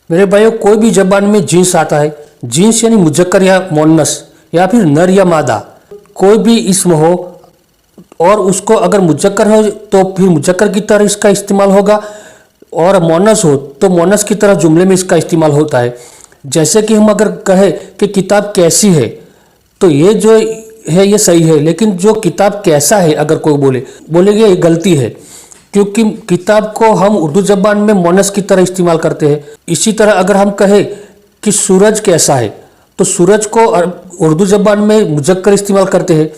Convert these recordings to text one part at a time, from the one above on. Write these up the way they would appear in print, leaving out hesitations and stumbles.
मेरे भाइयों, कोई भी जबान में जिन्स आता है, जिन्स यानी मुजक्कर या मोन्नस या फिर नर या मादा, कोई भी इस्म हो और उसको अगर मुजक्कर हो तो फिर मुजक्कर की तरह इसका इस्तेमाल होगा, और मोनस हो तो मोनस की तरह जुमले में इसका इस्तेमाल होता है। जैसे कि हम अगर कहें कि किताब कैसी है, तो ये जो है ये सही है, लेकिन जो किताब कैसा है अगर कोई बोलेंगे ये गलती है, क्योंकि किताब को हम उर्दू ज़बान में मोनस की तरह इस्तेमाल करते हैं। इसी तरह अगर हम कहें कि सूरज कैसा है, तो सूरज को उर्दू ज़बान में मुजक्कर इस्तेमाल करते हैं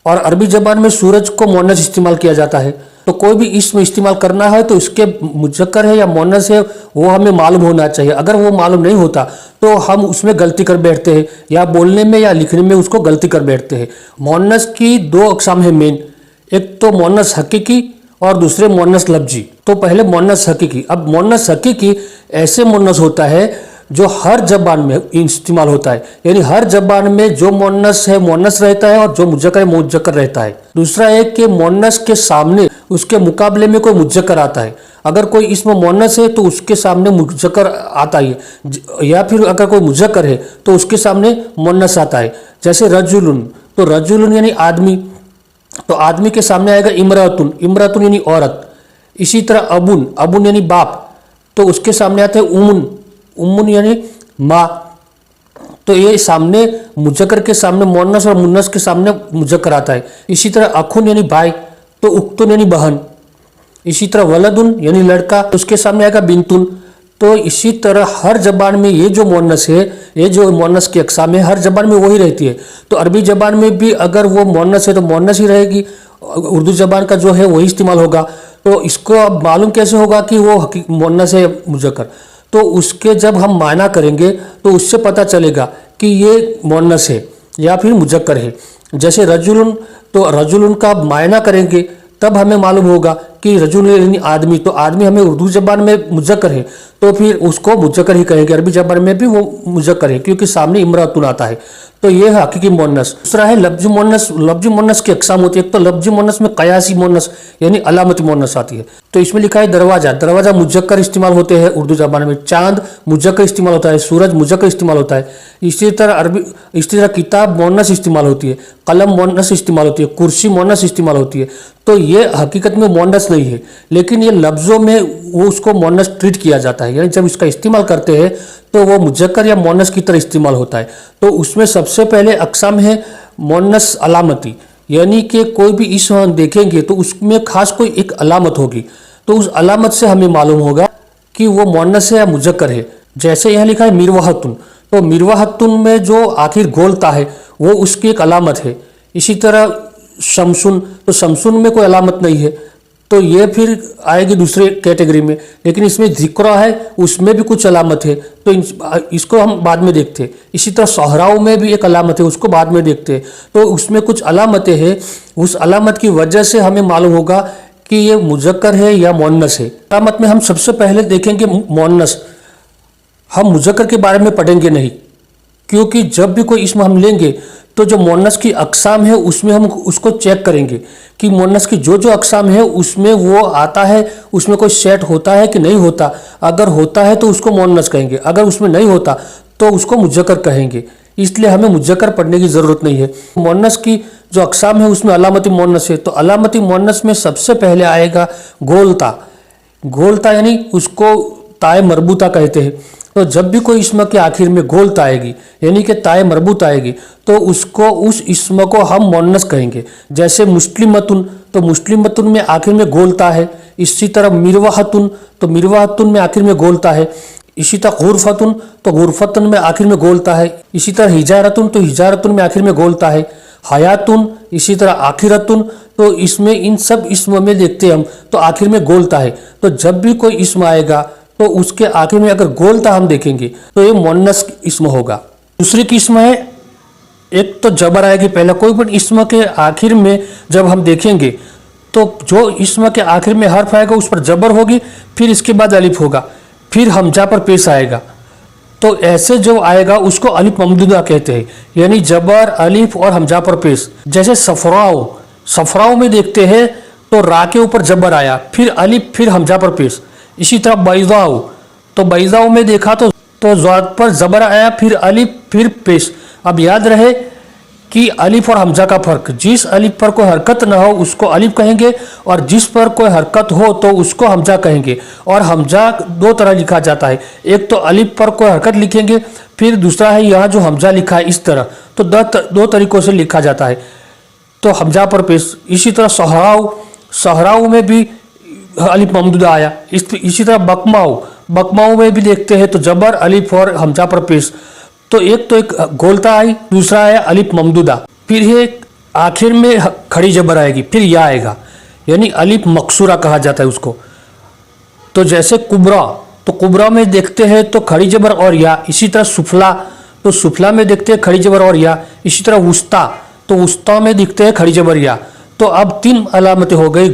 और अरबी ज़बान में सूरज को मोनस इस्तेमाल किया जाता है। तो कोई भी इसमें इस्तेमाल करना है तो इसके मुजक्कर है या मोनस है वो हमें मालूम होना चाहिए। अगर वो मालूम नहीं होता तो हम उसमें गलती कर बैठते हैं, या बोलने में या लिखने में उसको गलती कर बैठते हैं। मोनस की दो अक़साम है मेन, एक तो मोनस हकीकी और दूसरे मोनस लफ्जी। तो पहले मोनस हकीकी। अब मोनस हकीकी ऐसे मोनस होता है जो हर जबान में इस्तेमाल होता है, यानी हर जबान में जो मोनस है मोनस रहता है और जो मुजक्कर है मुजक्कर रहता है। दूसरा है कि मोनस के सामने उसके मुकाबले में कोई मुजक्कर आता है। अगर कोई इसमें मोनस है तो उसके सामने मुजक्कर आता है, या फिर अगर कोई मुजक्कर है तो उसके सामने मोनस आता है। जैसे रजुलुन, तो रजुलुन यानी आदमी, तो आदमी के सामने आएगा इमरातुन, इमरातुन यानी औरत। इसी तरह अबुन, अबुन यानी बाप, तो उसके सामने आता है उमुन, उम्मुन यानी माँ। तो ये सामने मुजक्कर के सामने मोनस और मुन्नस के सामने मुजक्कर आता है। इसी तरह अखुन यानी भाई, तो उख्तुन यानी बहन। इसी तरह वलदुन यानी लड़का, उसके सामने आएगा बिंतुन। तो इसी तरह हर जबान में ये जो मोनस है, ये जो मोनस की अक़साम है, हर जबान में वही रहती है। तो अरबी जबान में भी अगर वो मोनस है तो मोनस ही रहेगी, उर्दू जबान का जो है वही इस्तेमाल होगा। तो इसको अब मालूम कैसे होगा कि वो मोनस है मुजक्कर? तो उसके जब हम मायना करेंगे तो उससे पता चलेगा कि ये मोनस है या फिर मुजक्कर है। जैसे रजुलुन, तो रजुलुन का मायना करेंगे तब हमें मालूम होगा कि रजुल यानी आदमी, तो आदमी हमें उर्दू ज़बान में मुजक्कर है तो फिर उसको मुजक्कर ही कहेंगे। अरबी ज़बान में भी वो मुजक्कर है क्योंकि सामने इमरातुन आता है। तो ये है हकीकी मोनस। दूसरा है लफ्ज़ी मोनस। लफ्ज़ी मोनस की अक़साम होती है। एक तो लफ्ज़ी मोनस में कयासी मोनस यानी अलामती मोनस आती है। तो इसमें लिखा है दरवाज़ा, दरवाज़ा मुजक्कर इस्तेमाल होते हैं उर्दू ज़बान में। चांद मुजक्कर इस्तेमाल होता है, सूरज मुजक्कर इस्तेमाल होता है। इसी तरह किताब मोनस इस्तेमाल होती है, कलम मोनस इस्तेमाल होती है, कुर्सी मोनस इस्तेमाल होती है। तो ये हकीकत में मोनस नहीं है, लेकिन ये लफ्ज़ों में वो उसको मोनस ट्रीट किया जाता है, यानी जब इसका इस्तेमाल करते हैं तो वो मुजक्कर या मोनस की तरह इस्तेमाल होता है। तो उसमें सबसे पहले अक़साम है मोनस अलामती, यानी कि कोई भी इसम हम देखेंगे तो उसमें खास कोई एक अलामत होगी, तो उस अलामत से हमें मालूम होगा कि वो मोनस है या मुजक्कर है। जैसे यहाँ लिखा है मिरवाहतुन, तो मिरवाहतुन में जो आखिर गोलता है वो उसकी एक अलामत है। इसी तरह शमसुन, तो शमसुन में कोई अलामत नहीं है, तो ये फिर आएगी दूसरे कैटेगरी में। लेकिन इसमें ज़िक्र है, उसमें भी कुछ अलामत है, तो इसको हम बाद में देखते हैं। इसी तरह सोहराव में भी एक अलामत है, उसको बाद में देखते हैं। तो उसमें कुछ अलामतें हैं, उस अलामत की वजह से हमें मालूम होगा कि ये मुजक्कर है या मोनस है। अलामत में हम सबसे पहले देखेंगे मोनस। हम मुजक्कर के बारे में पढ़ेंगे नहीं, क्योंकि जब भी कोई इसम हम लेंगे तो जो मोनस की अक़साम है उसमें हम उसको चेक करेंगे कि मोनस की जो जो अक़साम है उसमें वो आता है, उसमें कोई सेट होता है कि नहीं होता। अगर होता है तो उसको मोनस कहेंगे, अगर उसमें नहीं होता तो उसको मुजक्कर कहेंगे। इसलिए हमें मुजक्कर पढ़ने की ज़रूरत नहीं है। मोनस की जो अक़साम है उसमें अलामती मोनस है, तो अलामती मोनस में सबसे पहले आएगा गोलता। गोलता यानी उसको ताए मरबूता कहते हैं। तो जब भी कोई इसम के आखिर में गोलता आएगी यानी कि ताए मरबूत आएगी तो उसको उस इसम को हम मोनस कहेंगे। जैसे मुस्लिमतुन, तो मुस्लिमतुन में आखिर में गोलता है। इसी तरह मिरवाहतुन, तो मिरवाहतुन में आखिर में गोलता है। इसी तरह गुरफतुन, तो गुरफतुन में आखिर में गोलता है। इसी तरह हिजारतुन, तो हिजारतुन में आखिर में गोलता है। हयातुन, इसी तरह आखिरतुन, तो इसमें इन सब इसम में देखते हैं हम तो आखिर में गोलता है। तो जब भी कोई इसम आएगा तो उसके आखिर में अगर गोलता हम देखेंगे तो ये मोनस इसम होगा। दूसरी किस्म है, एक तो जबर आएगी पहला। कोई भी इसम के आखिर में जब हम देखेंगे तो जो इसम के आखिर में हर्फ आएगा उस पर जबर होगी, फिर इसके बाद अलिफ होगा, फिर हमजा पर पेश आएगा। तो ऐसे जो आएगा उसको अलिफ ममदूदा कहते हैं, यानी जबर अलिफ और हमजा पर पेश। जैसे सफराओ, सफराओ में देखते हैं तो रा के ऊपर जबर आया, फिर अलिफ, फिर हमजा पर पेश। इसी तरह बैज़ाओ, तो बैजाओं में देखा तो ज़ाद पर ज़बर आया, फिर अलिफ, फिर पेश। अब याद रहे कि अलिफ और हमजा का फ़र्क, जिस अलिफ पर कोई हरकत ना हो उसको अलिफ कहेंगे, और जिस पर कोई हरकत हो तो उसको हमजा कहेंगे। और हमजा दो तरह लिखा जाता है, एक तो अलिफ पर कोई हरकत लिखेंगे, फिर दूसरा है यहाँ जो हमजा लिखा है इस तरह। तो दो तरीक़ों से लिखा जाता है, तो हमजा पर पेश। इसी तरह सहराऊ में भी अलिफ ममदूदा आया। इसी तरह बकमाऊ में भी देखते हैं तो जबर, अलिफ और हमजा पर पेश। तो एक गोलता आई, दूसरा है अलिफ ममदूदा, फिर ये आखिर में खड़ी जबर आएगी, फिर या आएगा, यानी अलिफ मकसूरा कहा जाता है उसको। तो जैसे कुबरा, तो कुबरा में देखते हैं तो खड़ी जबर और या। इसी तरह सुफला, तो सुफला में देखते हैं खड़ी जबर और या। इसी तरह वुस्ता, तो वुस्ता में दिखते हैं खड़ी जबर या। तो अब 3 अलामतें हो गई,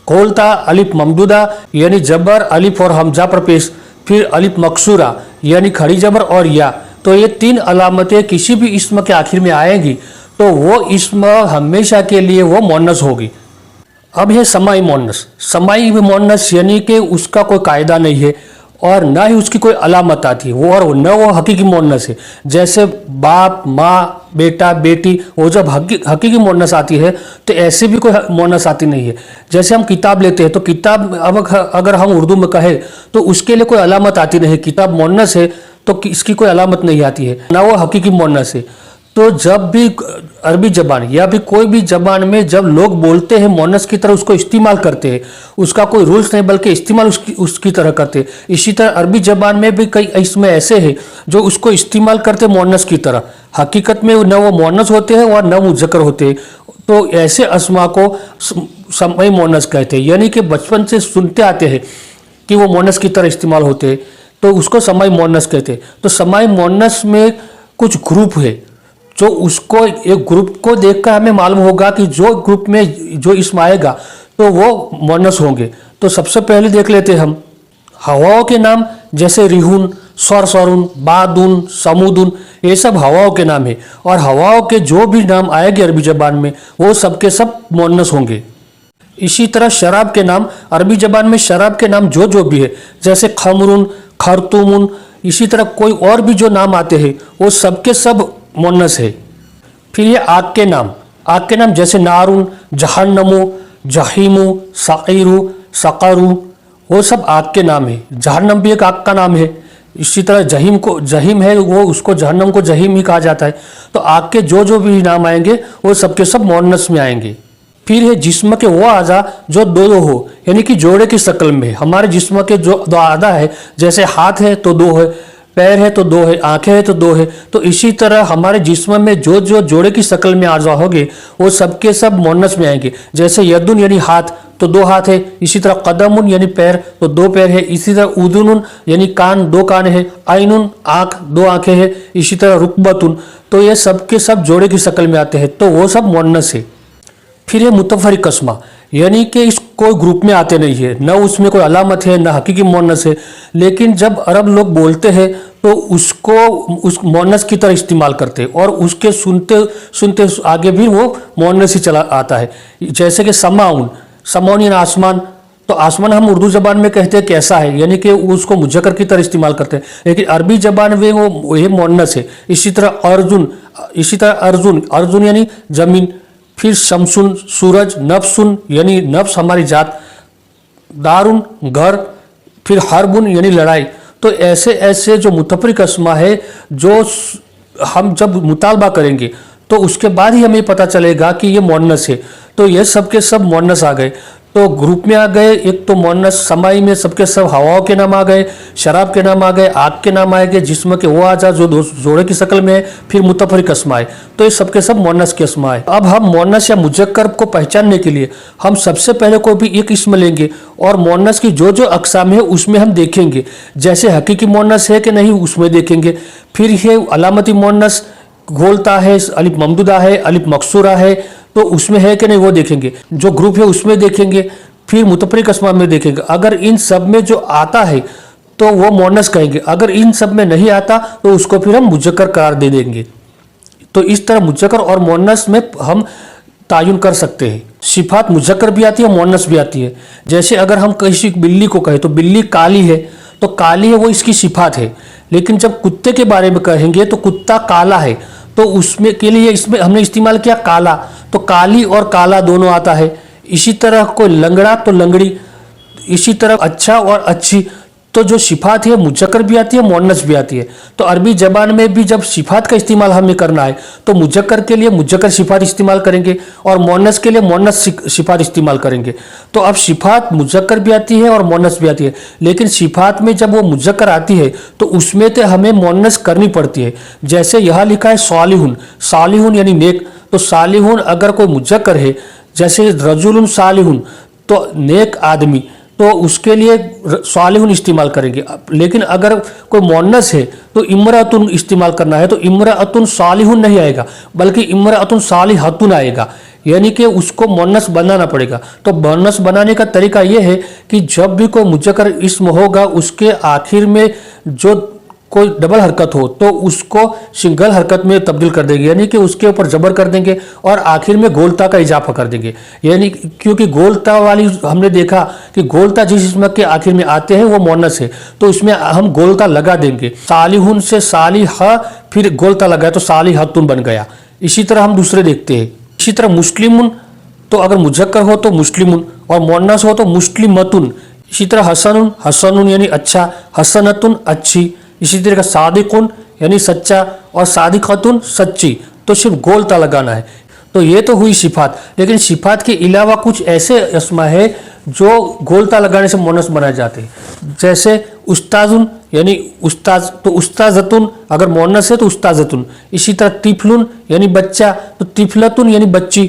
गोलता, अलिफ ममदूदा यानी जबर, अलिफ और हमजा पर पेश, फिर अलिफ मकसूरा यानी खड़ी जबर और या। तो ये 3 अलामतें किसी भी इस्म के आखिर में आएंगी तो वो इस्म हमेशा के लिए वो मुअन्नस होगी। अब है समाई मुअन्नस। समाई मुअन्नस यानी कि उसका कोई कायदा नहीं है और ना ही उसकी कोई अलामत आती है, वो और न वो हकीकी मुअन्नस है। जैसे बाप, माँ, बेटा, बेटी, वो जब हकीकी मुअन्नस आती है तो ऐसे भी कोई मुअन्नस आती नहीं है। जैसे हम किताब लेते हैं तो किताब अब अगर हम उर्दू में कहें तो उसके लिए कोई अलामत आती नहीं, किताब मुअन्नस है तो इसकी कोई अलामत नहीं आती है, ना वो हकीकी मुअन्नस है। तो जब भी अरबी ज़बान या भी कोई भी ज़बान में जब लोग बोलते हैं मुअन्नस की तरह उसको इस्तेमाल करते हैं, उसका कोई रूल्स नहीं बल्कि इस्तेमाल उसकी तरह करते हैं। इसी तरह अरबी ज़बान में भी कई इसमें ऐसे हैं जो उसको इस्तेमाल करते हैं मुअन्नस की तरह, हकीकत में न वो मुअन्नस होते हैं और न मुज़क्कर होते हैं। तो ऐसे अस्मा को समाई मुअन्नस कहते हैं, यानी कि बचपन से सुनते आते हैं कि वो मुअन्नस की तरह इस्तेमाल होते हैं, तो उसको समाई मुअन्नस कहते हैं। तो समाई मुअन्नस में कुछ ग्रुप है, जो उसको एक ग्रुप को देखकर हमें मालूम होगा कि जो ग्रुप में जो इसम आएगा तो वो मुअन्नस होंगे। तो सबसे पहले देख लेते हैं हम हवाओं के नाम, जैसे रिहुन, सरसरुन, बादुन, समुदुन, ये सब हवाओं के नाम है। और हवाओं के जो भी नाम आएंगे अरबी ज़बान में वो सब के सब मुअन्नस होंगे। इसी तरह शराब के नाम, अरबी ज़बान में शराब के नाम जो भी है, जैसे खमरुन, खरतुमुन, इसी तरह कोई और भी जो नाम आते हैं वो सब के सब मुअन्नस है। फिर ये आग के नाम जैसे नारुन, जहन्नमु, जहीमु, सकीरु, सकरू, वो सब आग के नाम है। जहन्नम भी एक आग का नाम है। इसी तरह जहीम है वो, उसको जहन्नम को जहीम ही कहा जाता है। तो आग के जो भी नाम आएंगे वो सबके सब मुअन्नस में आएंगे। फिर है जिस्म के वो आज़ा जो दो हो, यानी कि जोड़े की शक्ल में। हमारे जिस्म के जो 2 आज़ा है, जैसे हाथ है तो 2 है, पैर है तो 2 है, आंखें है तो 2 है। तो इसी तरह हमारे जिस्म में जो जोड़े की शक्ल में आज़ा होंगे वो सबके सब मुअन्नस में आएंगे। जैसे यदुन यानी हाथ तो 2 हाथ है, इसी तरह कदमुन यानी पैर तो 2 पैर है, इसी तरह उदुनुन यानी कान 2 कान है, आइनुन आँख 2 आँखें है, इसी तरह रुकबतुन, तो ये सबके सब जोड़े की शक्ल में आते हैं, तो वो सब मुअन्नस है। फिर ये मुतफरिक अस्मा, यानी कि इस कोई ग्रुप में आते नहीं है, न उसमें कोई अलामत है, न हकीकी मुअन्नस है, लेकिन जब अरब लोग बोलते हैं तो उसको उस मुअन्नस की तरह इस्तेमाल करते हैं और उसके सुनते सुनते आगे भी वो मुअन्नस ही चला आता है। जैसे कि समाउन यानी आसमान, तो आसमान हम उर्दू ज़बान में कहते हैं कैसा है, यानी कि उसको मुज़क्कर की तरह इस्तेमाल करते हैं, लेकिन अरबी ज़बान में वो ये मुअन्नस है। इसी तरह अर्जुन यानी ज़मीन। फिर शमसुन सूरज, नफ्सुन यानी नफ्स हमारी जात, दारुन घर, फिर हरबुन यानी लड़ाई। तो ऐसे ऐसे जो मुतफरिक अस्मा है जो हम जब मुतालबा करेंगे तो उसके बाद ही हमें पता चलेगा कि ये मुअन्नस है। तो ये सब के सब मुअन्नस आ गए, तो ग्रुप में आ गए। एक तो मुअन्नस समाई में सबके सब हवाओं के नाम आ गए, शराब के नाम आ गए, आग के नाम आ गए, जिस्म के वो आजा जो जोड़े की शक्ल में है, फिर मुतफरिक अस्मा है। तो ये सबके सब मुअन्नस के अस्मा है। अब हम मुअन्नस या मुज़क्कर को पहचानने के लिए हम सबसे पहले कोई भी एक इस्म लेंगे और मुअन्नस की जो अक़साम है उसमें हम देखेंगे, जैसे हकीकी मुअन्नस है कि नहीं उसमें देखेंगे। फिर ये अलामती मुअन्नस गोलता है, अलिफ ममदूदा है, अलिफ मकसूरा है, तो उसमें है कि नहीं वो देखेंगे। जो ग्रुप है उसमें देखेंगे, फिर मुतफरिक अस्मा में देखेंगे। अगर इन सब में जो आता है तो वो मुअन्नस कहेंगे, अगर इन सब में नहीं आता तो उसको फिर हम मुज़क्कर करार दे देंगे। तो इस तरह मुज़क्कर और मुअन्नस में हम तायुन कर सकते हैं। सिफात मुज़क्कर भी आती है, मुअन्नस भी आती है। जैसे अगर हम किसी बिल्ली को कहें तो बिल्ली काली है, तो काली है वो इसकी सिफात है। लेकिन जब कुत्ते के बारे में कहेंगे तो कुत्ता काला है, तो उसमें के लिए इसमें हमने इस्तेमाल किया काला, तो काली और काला दोनों आता है। इसी तरह कोई लंगड़ा तो लंगड़ी, इसी तरह अच्छा और अच्छी, तो जो सिफात है मुजक्कर भी आती है, मुअन्नस भी आती है। तो अरबी ज़बान में भी जब सिफात का इस्तेमाल हमें करना है तो मुजक्कर के लिए मुजक्कर सिफात इस्तेमाल करेंगे और मुअन्नस के लिए मुअन्नस सिफात इस्तेमाल करेंगे। तो अब सिफात मुजक्कर भी आती है और मुअन्नस भी आती है, लेकिन सिफात में जब वो मुजक्कर आती है तो उसमें तो हमें मुअन्नस करनी पड़ती है। जैसे यहाँ लिखा है सालिहुन, सालिहुन यानी नेक, तो सालिहुन अगर कोई मुजक्कर है, जैसे रजुलुन सालिहुन तो नेक आदमी, तो उसके लिए सालिहुन इस्तेमाल करेंगे। लेकिन अगर कोई मुअन्नस है तो इमरातुन इस्तेमाल करना है, तो इमरातुन सालिहुन नहीं आएगा बल्कि इमरातुन सालिहतुन आएगा, यानी कि उसको मुअन्नस बनाना पड़ेगा। तो मुअन्नस बनाने का तरीका यह है कि जब भी कोई मुजक्कर इस्म होगा उसके आखिर में जो कोई डबल हरकत हो तो उसको सिंगल हरकत में तब्दील कर देंगे, यानी कि उसके ऊपर जबर कर देंगे और आखिर में गोलता का इजाफा कर देंगे। यानी क्योंकि गोलता वाली हमने देखा कि गोलता जिस इसम के आखिर में आते हैं वो मुअन्नस है, तो इसमें हम गोलता लगा देंगे। सालिहुन से सालिह फिर गोलता लगाया तो सालिहतुन बन गया। इसी तरह हम दूसरे देखते हैं। इसी तरह मुस्लिमुन, तो अगर मुजक्कर हो तो मुस्लिमुन और मुअन्नस हो तो मुस्लिमतुन। इसी तरह हसनुन, हसनुन यानी अच्छा, हसनतुन अच्छी। इसी तरह सादिकुन यानी सच्चा और सादिकतुन सच्ची, तो सिर्फ गोलता लगाना है। तो ये तो हुई सिफात, लेकिन सिफात के अलावा कुछ ऐसे अस्मा है जो गोलता लगाने से मुअन्नस बनाए जाते हैं। जैसे उस्ताजुन यानी उस्ताज, तो उस्ताजतुन अगर मुअन्नस है तो उस्ताजतुन। इसी तरह तिफलुन यानी बच्चा, तो तिफलतुन यानी बच्ची।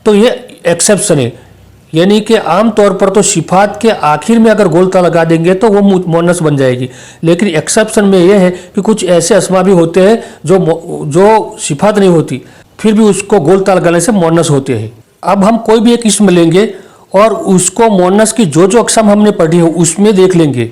तो ये एक्सेप्शन है, यानी कि आम तौर पर तो सिफात के आखिर में अगर गोलता लगा देंगे तो वो मुअन्नस बन जाएगी। लेकिन एक्सेप्शन में यह है कि कुछ ऐसे अस्मा भी होते हैं जो सिफात नहीं होती फिर भी उसको गोलता लगाने से मुअन्नस होते हैं। अब हम कोई भी एक इसम लेंगे और उसको मुअन्नस की जो जो अक़साम हमने पढ़ी है उसमें देख लेंगे।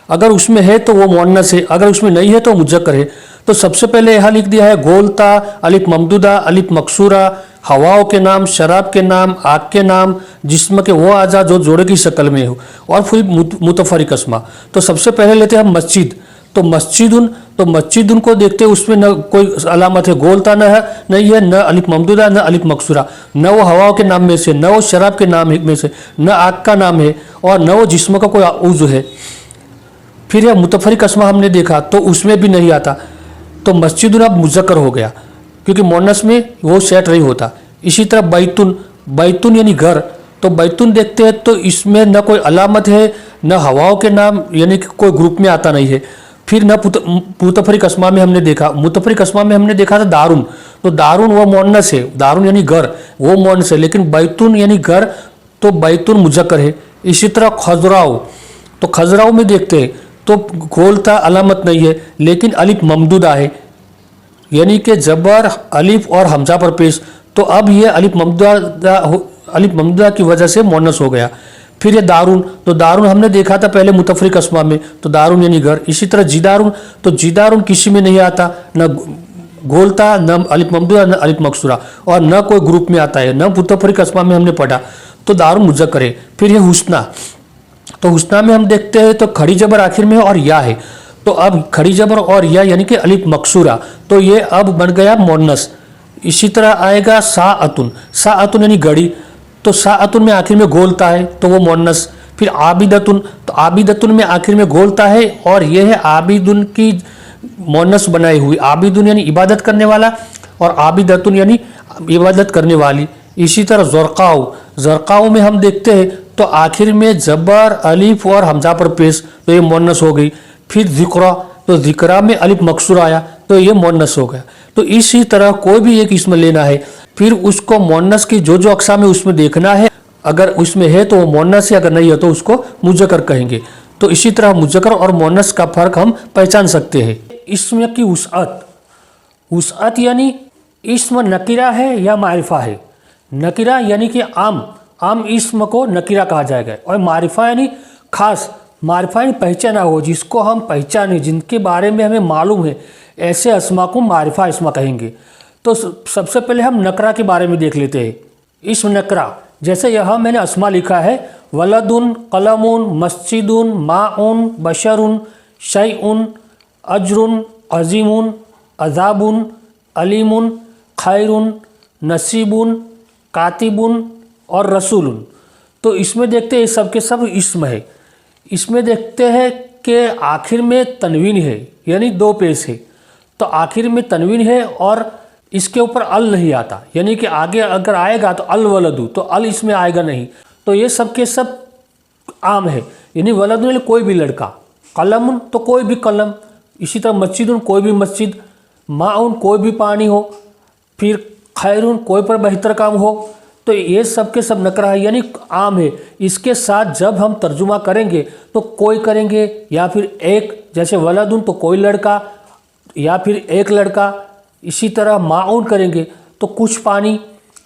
अगर उसमें है तो वो मुअन्नस है, अगर उसमें नहीं है तो मुजक्कर है। तो सबसे पहले यहाँ लिख दिया है गोलता, अलिफ ममदूदा, अलिफ मकसूरा, हवाओं के नाम, शराब के नाम, आग के नाम, जिस्म के वो आज़ा जो जोड़े की शक्ल में हो, और फिर मुतफरिक अस्मा। तो सबसे पहले लेते हैं हम मस्जिद, तो मस्जिदुन, तो मस्जिदुन को देखते हैं उसमें न कोई अलामत है गोलता न है, नहीं है, न अलिफ ममदूदा न अलिफ मकसूरा, न वो हवाओं के नाम में से, न वो शराब के नाम में से, न आग का नाम है, और न वो जिस्म का कोई उज़्व है। फिर यह मुतफरिक अस्मा हमने देखा तो उसमें भी नहीं आता, तो मस्जिदुन अब मुजक्कर हो गया क्योंकि मुअन्नस में वो सेट नहीं होता। इसी तरह बैतुन, बैतुन यानी घर, तो बैतुन देखते हैं तो इसमें न कोई अलामत है, न हवाओं के नाम यानी कि कोई ग्रुप में आता नहीं है। फिर न मुतफरिक अस्मा में हमने देखा, मुतफरिक अस्मा में हमने देखा था दारुन, तो दारुन वो मुअन्नस है, दारुन यानी घर वो मुअन्नस है, लेकिन बैतुन यानी घर, तो बैतुन मुजक्कर है। इसी तरह खजराओ, तो खजराओ में देखते हैं तो गोलता अलामत नहीं है, लेकिन अलिफ ममदूदा है, यानी कि जबर अलिफ और हमजा पर पेश, तो अब ये अलिफ ममदूदा की वजह से मुअन्नस हो गया। फिर ये दारुन, तो दारुन हमने देखा था पहले मुतफरिक अस्मा में, तो दारुन यानी घर। इसी तरह जिदारुन, तो जिदारुन किसी में नहीं आता, न गोलता, न अलिफ ममदूदा, न अलिफ मकसूरा, और न कोई ग्रुप में आता है, न मुतफरिक अस्मा में हमने पढ़ा, तो दारुन मुजक्कर है। फिर ये हुस्ना, तो हुस्ना में हम देखते हैं तो खड़ी जबर आखिर में और या है, तो अब खड़ी जबर और या यानी कि अलिफ मकसूरा, तो ये अब बन गया मुअन्नस। इसी तरह आएगा साअतुन, साअतुन यानी घड़ी, तो साअतुन में आखिर में गोलता है तो वो मुअन्नस। फिर आबिदतुन, तो आबिदतुन में आखिर में गोलता है और ये है आबिदुन की मुअन्नस बनाई हुई, आबिदुन यानी इबादत करने वाला और आबिदतुन यानी इबादत करने वाली। इसी तरह ज़रक़ाउ, ज़रक़ाउ में हम देखते हैं तो आखिर में जबर अलिफ और हमजा पर पेश, तो ये मुअन्नस हो गई। फिर ज़िक्रा, तो ज़िक्रा में अलिफ मकसूर आया तो ये मुअन्नस हो गया। तो इसी तरह कोई भी एक इसमें लेना है, फिर उसको मुअन्नस की जो जो अक़साम है उसमें देखना है, अगर उसमें है तो वो मुअन्नस है, अगर नहीं है तो उसको मुजक्कर कहेंगे। तो इसी तरह मुजक्कर और मुअन्नस का फ़र्क हम पहचान सकते हैं। इसम की वुसअत, वुसअत यानी इसम नकीरा है या मारिफा है। नकीरा यानी कि आम इसम को नकीरा कहा जाएगा, और मारिफा यानी खास, मारिफा यानी पहचाना हो, जिसको हम पहचाने, जिनके बारे में हमें मालूम है, ऐसे अस्मा को मारिफा इसमा कहेंगे। तो सबसे पहले हम नकरा के बारे में देख लेते हैं। इसम नकरा, जैसे यहाँ मैंने अस्मा लिखा है वलदुन, कलमुन, मस्जिदुन, माउन, बशरुन, शैउन, अजरुन, अजीमुन, अजाबुन, अलीमुन, खैरुन, नसीबुन, कातिबुन और रसूलुन। तो इसमें देखते हैं सब के सब इस्म है। इसमें देखते हैं कि आखिर में तनवीन है, यानी दो पेश है। तो आखिर में तनवीन है और इसके ऊपर अल नहीं आता, यानी कि आगे अगर आएगा तो अल वलदू, तो अल इसमें आएगा नहीं। तो ये सब के सब आम है, यानी वलदुन कोई भी लड़का, कलमुन तो कोई भी कलम, इसी तरह मस्जिदुन कोई भी मस्जिद, माउन कोई भी पानी हो, फिर खैरुन कोई पर बेहतर काम हो। तो ये सब के सब नकरा है, यानी आम है। इसके साथ जब हम तर्जुमा करेंगे तो कोई करेंगे या फिर एक, जैसे वलदुन तो कोई लड़का या फिर एक लड़का। इसी तरह माउन करेंगे तो कुछ पानी,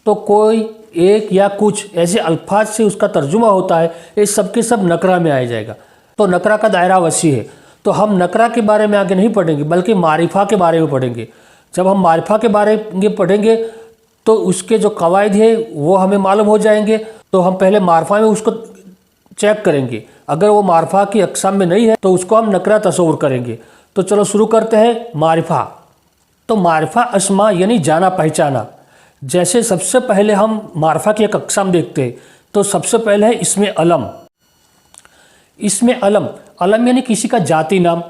तो कोई, एक या कुछ, ऐसे अल्फाज से उसका तर्जुमा होता है। ये सब के सब नकरा में आ जाएगा। तो नकरा का दायरा वसी है। तो हम नकरा के बारे में आगे नहीं पढ़ेंगे बल्कि मारिफा के बारे में पढ़ेंगे। जब हम मारिफा के बारे में पढ़ेंगे तो उसके जो कवायद है वो हमें मालूम हो जाएंगे। तो हम पहले मारिफा में उसको चेक करेंगे, अगर वो मारिफा की अक़साम में नहीं है तो उसको हम नकरा तस्वुर करेंगे। तो चलो शुरू करते हैं मारिफा। तो मारिफा अस्मा यानी जाना पहचाना। जैसे सबसे पहले हम मारिफा की एक अक़साम देखते हैं, तो सबसे पहले है इसमें अलम। इसमें अलम, अलम यानी किसी का जाति नाम,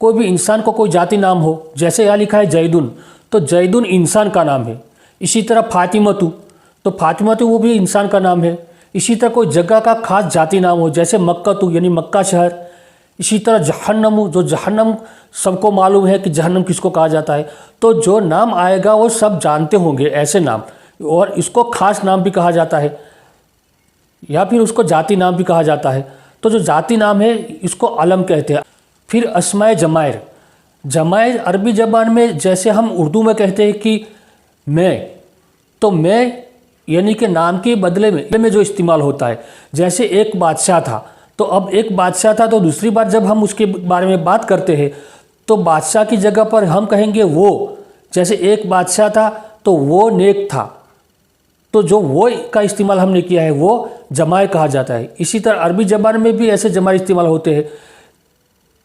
कोई भी इंसान को कोई जाति नाम हो। जैसे यहाँ लिखा है जैदुन, तो जैदुन इंसान का नाम है। इसी तरह फातिमतु, तो फातिमतु वो भी इंसान का नाम है। इसी तरह कोई जगह का खास जाति नाम हो, जैसे मक्कतु यानी मक्का शहर। इसी तरह जहन्नमु, जो जहन्नम सबको मालूम है कि जहन्नम किसको कहा जाता है। तो जो नाम आएगा वो सब जानते होंगे ऐसे नाम, और इसको खास नाम भी कहा जाता है या फिर उसको जाति नाम भी कहा जाता है। तो जो जाति नाम है इसको अलम कहते हैं। फिर अस्माए जमायर। जमायर अरबी ज़बान में जैसे हम उर्दू में कहते हैं कि मैं, तो मैं यानी कि नाम के बदले में जो इस्तेमाल होता है। जैसे एक बादशाह था, तो अब एक बादशाह था, तो दूसरी बार जब हम उसके बारे में बात करते हैं तो बादशाह की जगह पर हम कहेंगे वो। जैसे एक बादशाह था तो वो नेक था, तो जो वो का इस्तेमाल हमने किया है वो जमायर कहा जाता है। इसी तरह अरबी ज़बान में भी ऐसे जमायर इस्तेमाल होते हैं।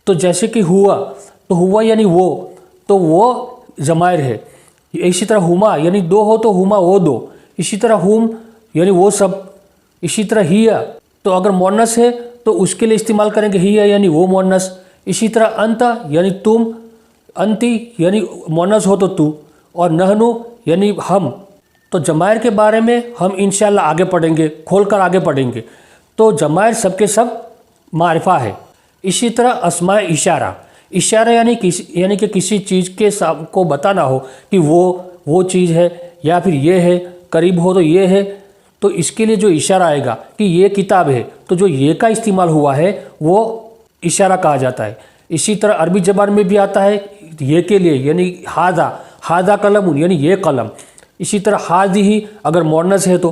तो जैसे कि हुआ, तो हुआ यानी वो, तो वो जमायर है। इसी तरह हुमा यानी दो हो, तो हुमा वो दो। इसी तरह हुम यानी वो सब। इसी तरह हिया, तो अगर मोनस है तो उसके लिए इस्तेमाल करेंगे हिया यानी वो मोनस। इसी तरह अंत यानी तुम, अंति यानी मोनस हो तो तू, और नहनु यानी हम। तो जमायर के बारे में हम इंशाल्लाह आगे पढ़ेंगे, खोलकर आगे पढ़ेंगे। तो जमायर सबके सब मारिफा है। इसी तरह अस्माए इशारा। इशारा यानी कि किसी चीज़ के को बताना हो कि वो चीज़ है या फिर ये है, करीब हो तो ये है। तो इसके लिए जो इशारा आएगा कि ये किताब है, तो जो ये का इस्तेमाल हुआ है वो इशारा कहा जाता है। इसी तरह अरबी ज़बान में भी आता है ये के लिए, यानी हादा, हादा कलम यानी ये कलम। इसी तरह हादी ही अगर मोनस है तो।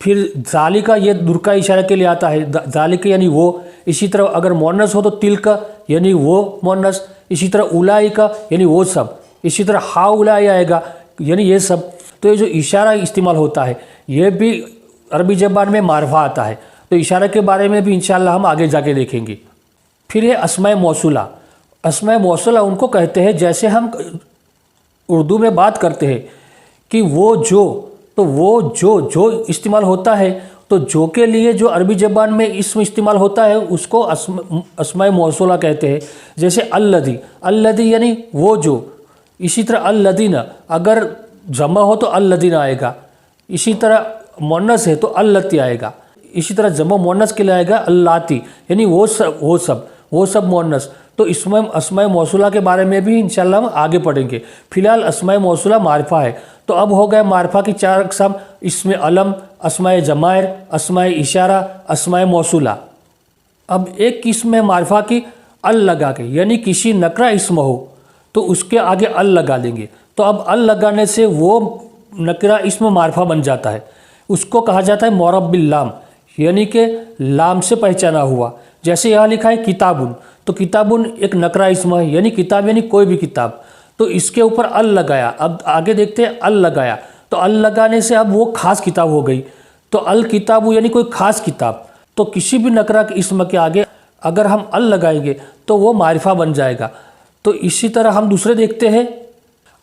फिर जालिका ये दुर्का इशारा के लिए आता है, जालिका यानी वो। इसी तरह अगर मोनस हो तो तिलका यानी वो मोनस। इसी तरह उलाई का यानी वो सब। इसी तरह हा उलाई आएगा यानी ये सब। तो ये जो इशारा इस्तेमाल होता है ये भी अरबी ज़बान में मारिफा आता है। तो इशारे के बारे में भी इंशाल्लाह हम आगे जाके देखेंगे। फिर है अस्माए मौसूला। अस्माए मौसूला उनको कहते हैं, जैसे हम उर्दू में बात करते हैं कि वो जो, तो वो जो इस्तेमाल होता है, तो जो के लिए जो अरबी ज़बान में इसमें इस्तेमाल होता है उसको अस्माए मौसूला कहते हैं। जैसे अल्लदी, अल्लदी यानी वो जो। इसी तरह अल्लदीना अगर जमा हो तो अल्लदीना आएगा। इसी तरह मोनस है तो अल्लती आएगा। इसी तरह जमा मोनस के लिए आएगा अल्लाती, यानी वो सब मोनस। तो इसमें अस्माए मौसूला के बारे में भी इंशाल्लाह हम आगे पढ़ेंगे। फिलहाल अस्माए मौसूला मारिफा है। तो अब हो गया मारिफा की चार अक़साम, इसमें अलम, अस्माए जमायर, अस्माए इशारा, अस्माए मौसूला। अब एक किस्म है मारिफा की अल लगा के, यानी किसी नकरा इस्म हो तो उसके आगे अल लगा देंगे। तो अब अल लगाने से वो नकरा इस्म मारिफा बन जाता है। उसको कहा जाता है मौरब बिल लाम, यानी कि लाम से पहचाना हुआ। जैसे यहाँ लिखा है किताबुन, तो किताबुन एक नकरा इस्म है, यानी किताब यानी कोई भी किताब। तो इसके ऊपर अल लगाया। अब आगे देखते हैं अल लगाया, तो अल लगाने से अब वो खास किताब हो गई। तो अल किताबु यानी कोई खास किताब। तो किसी भी नकरा के इस्म के आगे अगर हम अल लगाएंगे तो वो मारिफा बन जाएगा। तो इसी तरह हम दूसरे देखते हैं,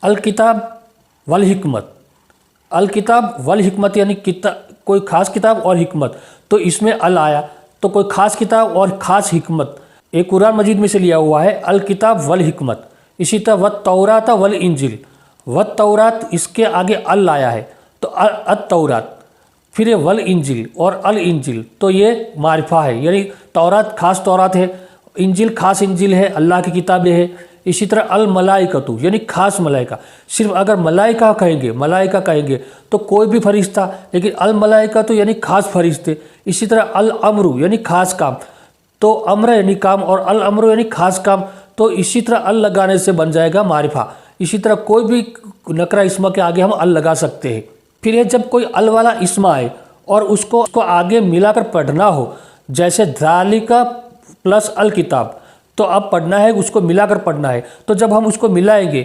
अल किताब वल हिकमत। अल किताब वल हिकमत यानी कोई ख़ास किताब और हिकमत, तो इसमें अल आया, तो कोई ख़ास किताब और ख़ास हिकमत, एक कुरान मजीद में से लिया हुआ है, अल किताब वल हिकमत। इसी तरह वत तौरात वल इंजिल, वत तौरात इसके आगे अल आया है तो अत तौरात, फिर ये वल इंजिल और अल इंजिल, तो ये मारिफा है, यानी तौरात खास तौरात है, इंजिल खास इंजिल है, अल्लाह की किताबें है। इसी तरह अल मलाइकतु यानी खास मलाइका, सिर्फ अगर मलाइका कहेंगे तो कोई भी फरिश्ता, लेकिन अल मलाइकतु यानी खास फरिश्ते। इसी तरह अल अमरु यानी खास काम, तो अम्र यानी काम और अल अमरु यानी खास काम, तो इसी तरह अल लगाने से बन जाएगा मारिफा। इसी तरह कोई भी नकरा इस्म के आगे हम अल लगा सकते हैं। फिर ये जब कोई अल वाला इस्म आए और उसको आगे मिलाकर पढ़ना हो, जैसे ज़ालिका प्लस अल किताब, तो अब पढ़ना है उसको मिलाकर पढ़ना है, तो जब हम उसको मिलाएंगे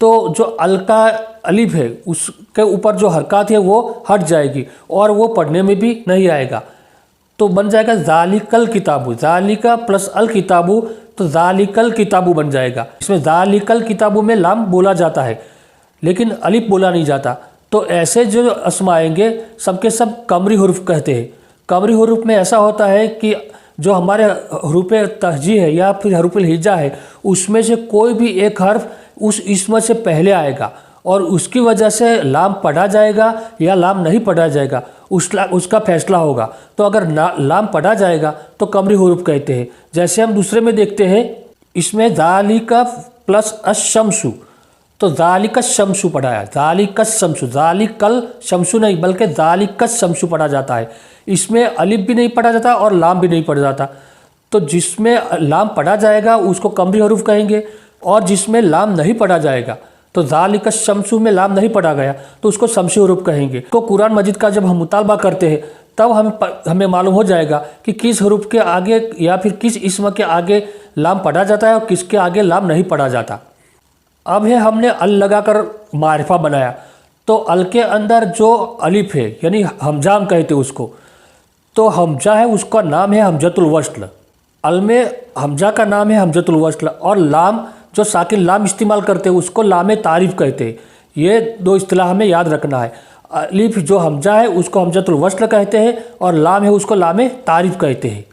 तो जो अल का अलिफ है उसके ऊपर जो हरकत है वो हट जाएगी और वो पढ़ने में भी नहीं आएगा, तो बन जाएगा ज़ालिकल किताबु, ज़ालिका प्लस अल किताबु, तो ज़ालिकल किताबु बन जाएगा। इसमें ज़ालिकल किताबु में लाम बोला जाता है लेकिन अलिफ बोला नहीं जाता। तो ऐसे जो अस्मा आएंगे सबके सब कमरी हुरूफ कहते हैं। कमरी हुरूफ में ऐसा होता है कि जो हमारे हरूफ तहजी है या फिर हरूफुल हिज्जा है, उसमें से कोई भी एक हर्फ उस इस्म से पहले आएगा और उसकी वजह से लाम पढ़ा जाएगा या लाम नहीं पढ़ा जाएगा, उसका फैसला होगा। तो अगर लाम पढ़ा जाएगा तो कमरी हुरूफ कहते हैं। जैसे हम दूसरे में देखते हैं, इसमें ज़ालिका प्लस अशम्सु, तो ज़ालिका शम्सु पढ़ाया, ज़ालिका शम्सु, ज़ालिकल शम्सु नहीं बल्कि ज़ालिका शम्सु पढ़ा जाता है। इसमें अलिफ भी नहीं पढ़ा जाता और लाम भी नहीं पढ़ा जाता। तो जिसमें लाम पढ़ा जाएगा उसको कमरी हरूफ कहेंगे और जिसमें लाम नहीं पढ़ा जाएगा, तो ज़ालिका शम्सु में लाम नहीं पढ़ा गया तो उसको शम्सी हरूफ कहेंगे। तो कुरान मजीद का जब हम मुतालबा करते हैं तब हमें मालूम हो जाएगा कि किस हरूफ के आगे या फिर किस इस्म के आगे लाम पढ़ा जाता है और किसके आगे लाम नहीं पढ़ा जाता। अब है हमने अल लगाकर मारिफा बनाया, तो अल के अंदर जो अलिफ है यानी हमजा हम कहते हैं उसको, तो हमजा है उसका नाम है हमजतुल वस्ल। अल में हमजा का नाम है हमजतुल वस्ल और लाम जो साकिन लाम इस्तेमाल करते हैं उसको लाम तारीफ़ कहते हैं। ये दो इस्तिलाह हमें याद रखना है। अलिफ जो हमजा है उसको हमजतुल वस्ल कहते हैं और लाम है उसको लाम तारीफ़ कहते हैं।